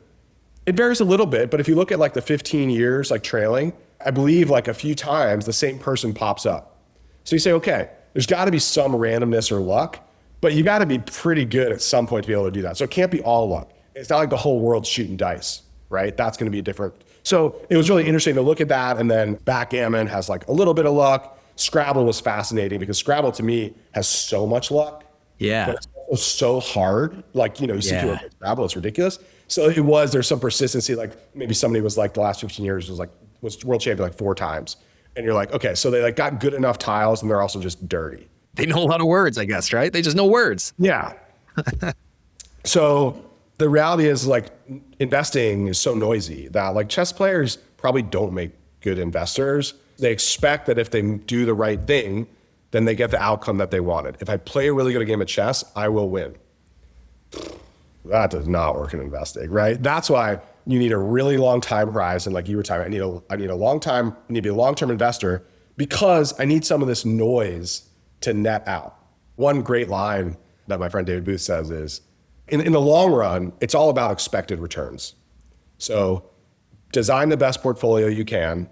S3: it varies a little bit, but if you look at like the 15 years, like trailing, I believe like a few times the same person pops up. So you say, okay, there's got to be some randomness or luck, but you got to be pretty good at some point to be able to do that. So it can't be all luck. It's not like the whole world's shooting dice, right? That's going to be a different. So it was really interesting to look at that. And then backgammon has like a little bit of luck. Scrabble was fascinating because Scrabble to me has so much luck.
S2: Yeah.
S3: But it's also so hard. Like, you see people play Scrabble, it's ridiculous. So there's some persistency. Like maybe somebody was like the last 15 years was world champion like 4 times. And you're like, okay, so they like got good enough tiles and they're also just dirty.
S2: They know a lot of words, I guess, right? They just know words.
S3: Yeah. So the reality is like investing is so noisy that like chess players probably don't make good investors. They expect that if they do the right thing, then they get the outcome that they wanted. If I play a really good game of chess, I will win. That does not work in investing, right? That's why you need a really long time horizon, like you were talking. I need a long time. I need to be a long-term investor because I need some of this noise to net out. One great line that my friend David Booth says is, in the long run, it's all about expected returns. So design the best portfolio you can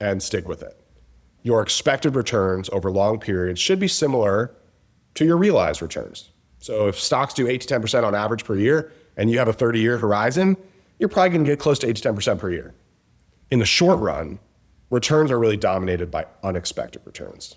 S3: and stick with it. Your expected returns over long periods should be similar to your realized returns. So if stocks do 8 to 10% on average per year and you have a 30-year horizon, you're probably going to get close to 8 to 10% per year. In the short run, returns are really dominated by unexpected returns.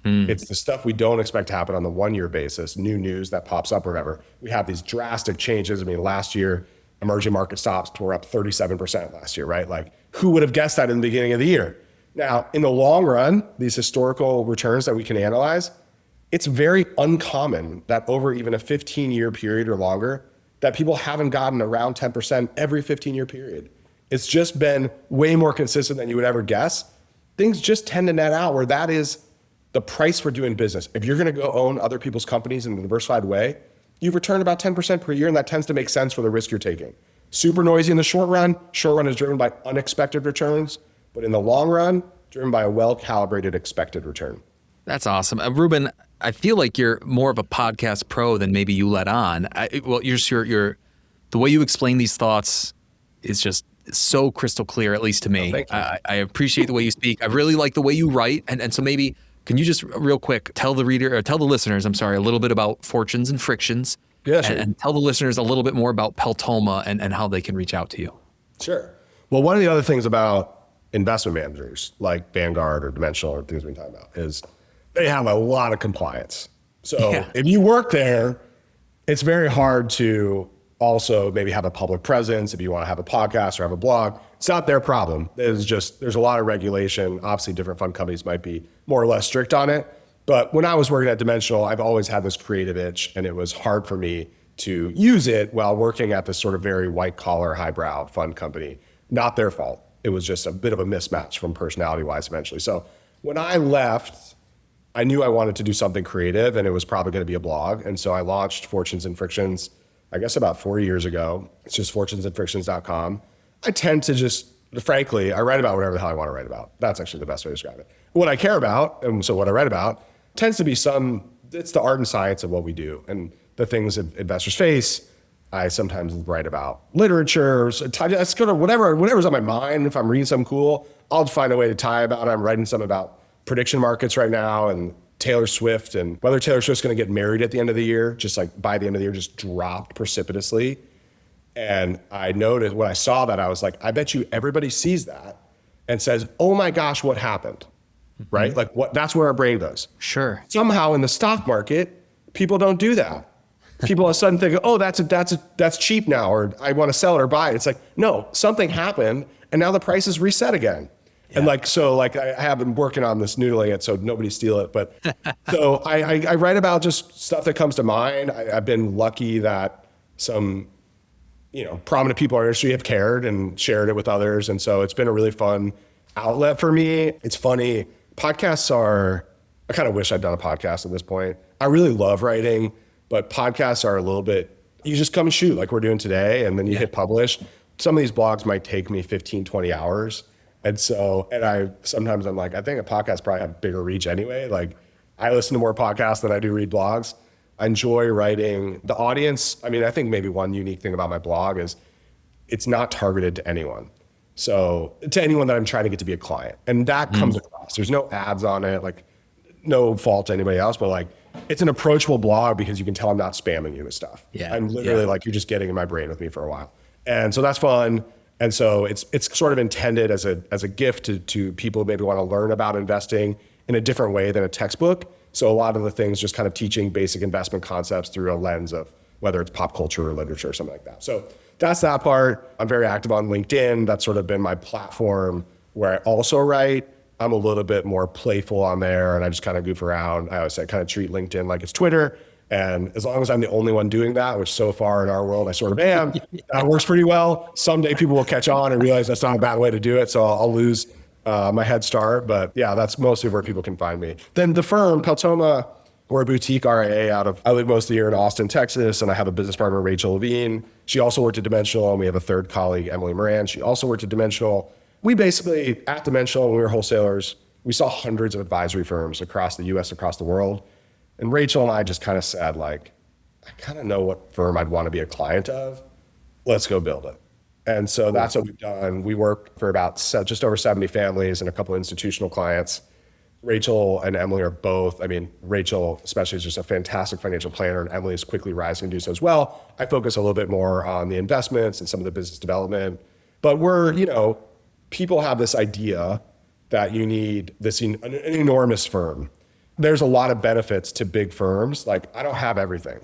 S3: It's the stuff we don't expect to happen on the 1 year basis, new news that pops up or whatever. We have these drastic changes. I mean, last year, emerging market stocks were up 37% last year, right? Like, who would have guessed that in the beginning of the year? Now, in the long run, these historical returns that we can analyze, it's very uncommon that over even a 15-year period or longer, that people haven't gotten around 10% every 15-year period. It's just been way more consistent than you would ever guess. Things just tend to net out where that is the price for doing business. If you're going to go own other people's companies in a diversified way, you've returned about 10% per year, and that tends to make sense for the risk you're taking. Super noisy in the short run. Short run is driven by unexpected returns, but in the long run, driven by a well-calibrated expected return.
S2: That's awesome. Rubin, I feel like you're more of a podcast pro than maybe you let on. The way you explain these thoughts is just so crystal clear, at least to me.
S3: Thank you.
S2: I appreciate the way you speak. I really like the way you write. And so maybe, can you just real quick tell the listeners, a little bit about fortunes and frictions
S3: Yeah, sure.
S2: and tell the listeners a little bit more about Peltoma and how they can reach out to you.
S3: Sure. Well, one of the other things about investment managers like Vanguard or Dimensional or things we're talking about is they have a lot of compliance. So if you work there, it's very hard to also maybe have a public presence. If you want to have a podcast or have a blog, it's not their problem. There's a lot of regulation. Obviously, different fund companies might be more or less strict on it. But when I was working at Dimensional, I've always had this creative itch, and it was hard for me to use it while working at this sort of very white collar, highbrow fund company. Not their fault. It was just a bit of a mismatch from personality wise eventually. So when I left, I knew I wanted to do something creative, and it was probably going to be a blog. And so I launched Fortunes and Frictions, I guess about 4 years ago. It's just fortunesandfrictions.com. I tend to just, frankly, I write about whatever the hell I want to write about. That's actually the best way to describe it. What I care about, and so what I write about, tends to be it's the art and science of what we do and the things that investors face. I sometimes write about literature. So that's kind of whatever's on my mind. If I'm reading something cool, I'll find a way to tie about it. I'm writing some about prediction markets right now and Taylor Swift and whether Taylor Swift's going to get married at the end of the year, just like by the end of the year, just dropped precipitously. And I noticed when I saw that, I was like, I bet you everybody sees that and says, oh my gosh, what happened? Right? Like that's where our brain goes.
S2: Sure.
S3: Somehow in the stock market, people don't do that. People all of a sudden think, oh, that's cheap now, or I want to sell it or buy it. It's like, no, something happened and now the price is reset again. Yeah. And I have been working on this, noodling it so nobody steal it. But so I write about just stuff that comes to mind. I've been lucky that some, prominent people in our industry have cared and shared it with others. And so it's been a really fun outlet for me. It's funny. Podcasts I kind of wish I'd done a podcast at this point. I really love writing, but podcasts are a little bit, you just come and shoot like we're doing today, and then you hit publish. Some of these blogs might take me 15, 20 hours. And sometimes I'm like, I think a podcast probably have bigger reach anyway. Like I listen to more podcasts than I do read blogs. I enjoy writing. The audience, I think maybe one unique thing about my blog is it's not targeted to anyone. So to anyone that I'm trying to get to be a client. And that comes across. There's no ads on it, like no fault to anybody else, but like it's an approachable blog because you can tell I'm not spamming you with stuff.
S2: Yeah.
S3: I'm literally like, you're just getting in my brain with me for a while. And so that's fun. And so it's sort of intended as a gift to people who maybe want to learn about investing in a different way than a textbook. So a lot of the things just kind of teaching basic investment concepts through a lens of whether it's pop culture or literature or something like that. So that's that part. I'm very active on LinkedIn. That's sort of been my platform where I also write. I'm a little bit more playful on there and I just kind of goof around. I always say I kind of treat LinkedIn like it's Twitter. And as long as I'm the only one doing that, which so far in our world I sort of am, that works pretty well. Someday people will catch on and realize that's not a bad way to do it. So I'll lose my head start. But yeah, that's mostly where people can find me. Then the firm, Peltoma, we're a boutique RIA I live most of the year in Austin, Texas, and I have a business partner, Rachel Levine. She also worked at Dimensional, and we have a third colleague, Emily Moran. She also worked at Dimensional. We basically, at Dimensional, when we were wholesalers, we saw hundreds of advisory firms across the US, across the world. And Rachel and I just kind of said, like, I kind of know what firm I'd want to be a client of. Let's go build it. And so that's what we've done. We work for about just over 70 families and a couple of institutional clients. Rachel and Emily are both, Rachel especially is just a fantastic financial planner, and Emily is quickly rising to do so as well. I focus a little bit more on the investments and some of the business development. But people have this idea that you need an enormous firm. There's a lot of benefits to big firms. Like, I don't have everything.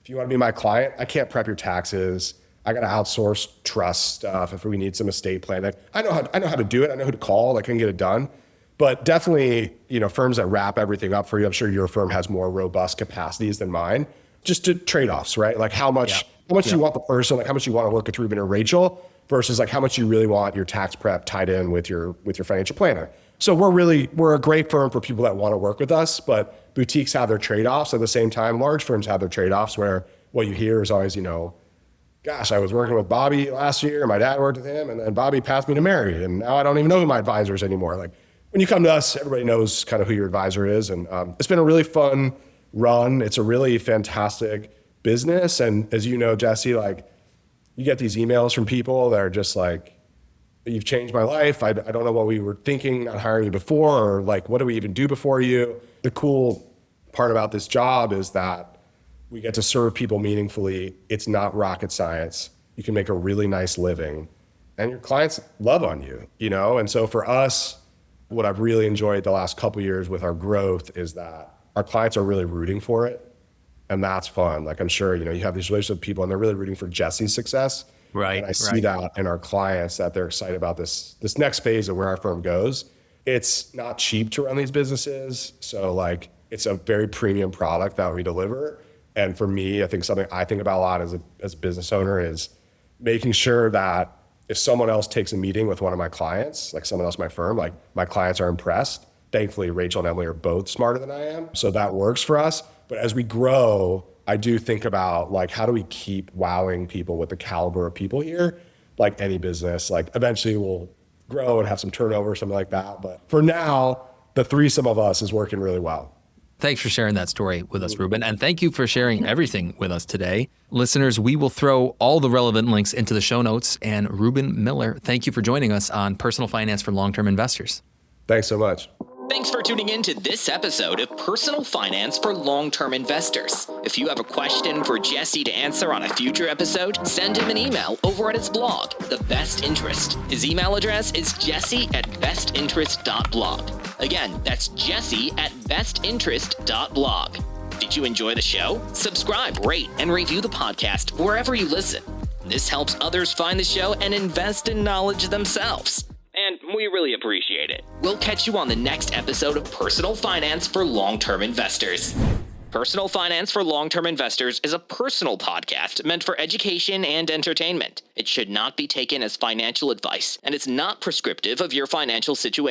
S3: If you want to be my client, I can't prep your taxes. I got to outsource trust stuff if we need some estate planning. I know how to do it. I know who to call. I can get it done. But definitely, firms that wrap everything up for you, I'm sure your firm has more robust capacities than mine. Just to trade-offs, right? Like how much you want the person, like how much you want to work with Rubin or Rachel versus like how much you really want your tax prep tied in with your financial planner. So we're a great firm for people that want to work with us, but boutiques have their trade-offs. At the same time, large firms have their trade-offs where what you hear is always, gosh, I was working with Bobby last year, my dad worked with him, and then Bobby passed me to Mary, and now I don't even know who my advisor is anymore. Like, when you come to us, everybody knows kind of who your advisor is. And it's been a really fun run. It's a really fantastic business. And as you know, Jesse, like you get these emails from people that are just like, you've changed my life. I don't know what we were thinking, not hiring you before, or like, what do we even do before you? The cool part about this job is that We get to serve people meaningfully. It's not rocket science. You can make a really nice living and your clients love on you, you know? And so for us, what I've really enjoyed the last couple of years with our growth is that our clients are really rooting for it. And that's fun. Like I'm sure, you know, you have these relationships with people and they're really rooting for Jesse's success.
S2: Right.
S3: And I see that in our clients that they're excited about this next phase of where our firm goes. It's not cheap to run these businesses. So like it's a very premium product that we deliver. And for me, I think something I think about a lot as a business owner is making sure that if someone else takes a meeting with one of my clients, like someone else in my firm, like my clients are impressed. Thankfully, Rachel and Emily are both smarter than I am. So that works for us. But as we grow, I do think about like, how do we keep wowing people with the caliber of people here? Like any business, like eventually we'll grow and have some turnover, something like that. But for now, the threesome of us is working really well.
S2: Thanks for sharing that story with us, Rubin. And thank you for sharing everything with us today. Listeners, we will throw all the relevant links into the show notes. And Rubin Miller, thank you for joining us on Personal Finance for Long-Term Investors.
S3: Thanks so much.
S1: Thanks for tuning in to this episode of Personal Finance for Long-Term Investors. If you have a question for Jesse to answer on a future episode, send him an email over at his blog, The Best Interest. His email address is jesse@bestinterest.blog. Again, that's jesse@bestinterest.blog. Did you enjoy the show? Subscribe, rate, and review the podcast wherever you listen. This helps others find the show and invest in knowledge themselves. And we really appreciate it. We'll catch you on the next episode of Personal Finance for Long-Term Investors. Personal Finance for Long-Term Investors is a personal podcast meant for education and entertainment. It should not be taken as financial advice, and it's not prescriptive of your financial situation.